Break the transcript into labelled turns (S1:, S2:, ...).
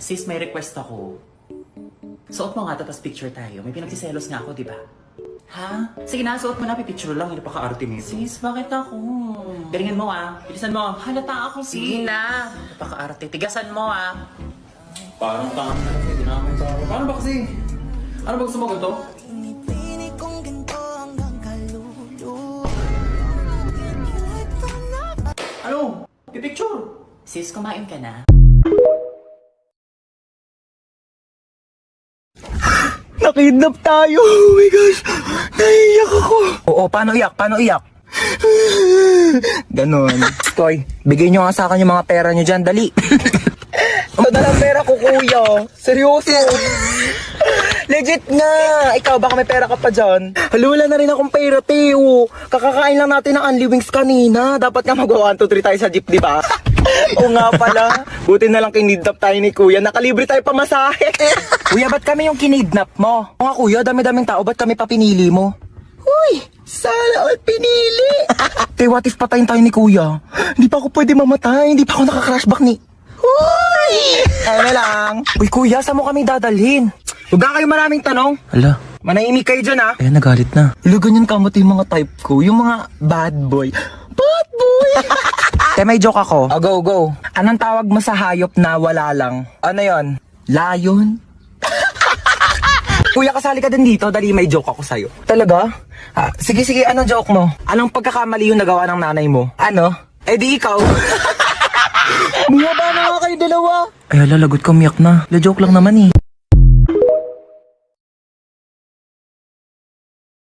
S1: Sis, may request ako. Suot mo nga to, tapos picture tayo. May pinagsiselos nga ako, di ba? Ha? Sige na, suot mo na, pipicture lang. Hindi pa ka-arte nito. Sis, bakit ako? Galingan mo bilisan mo. Halata ako, sis.
S2: Sige na.
S1: Napaka-arte. Tigasan mo
S3: Parang tanga na kasi, dinamay pa ako. Paano ba kasi? Ano ba gusto mo ganito? Ano? Pipicture?
S1: Sis, kumain ka na?
S4: Nakidnap tayo! Oh my gosh! Naiiyak ako! Oo, paano iyak? Paano iyak? Ganon. Toy, bigay nyo nga sa akin yung mga pera nyo dyan, dali. Madalang pera ko, kuya. Seryoso. Legit nga. Ikaw, baka may pera ka pa dyan. Hala, wala na rin akong pera, Teo. Kakakain lang natin ng Unli Wings kanina. Dapat nga mag-1, 2, 3 tayo sa jeep, di ba? Oo nga pala. Buti na lang kinidnap tayo ni kuya. Nakalibre tayo pamasahe. Kuya, ba't kami yung kinidnap mo? O nga kuya, dami-daming tao. Ba't kami pa pinili mo? Uy, sana all pinili. Te, what if patayin tayo ni kuya? Hindi pa ako pwede mamatay. Hindi pa ako naka-crashback ni... Uy! Ano lang. Uy kuya, saan mo kami dadalhin? Huwag na kayo maraming tanong. Hala. Manahimik kayo dyan ha. Kaya nagalit na. Hala, ganyan kamot yung mga type ko. Yung mga bad boy. Bad boy! Te, may joke ako. Go, go. Anong tawag mo sa hayop na wala lang? Ano yon? Lion? Kuya, kasali ka din dito. Dali, may joke ako sa'yo. Talaga? Sige, sige. Anong joke mo? Anong pagkakamali yung nagawa ng nanay mo? Ano? Eh di ikaw. Bumaba na nga kayo dalawa. Ay, ala, lagot ka, umiyak na. La joke lang naman eh.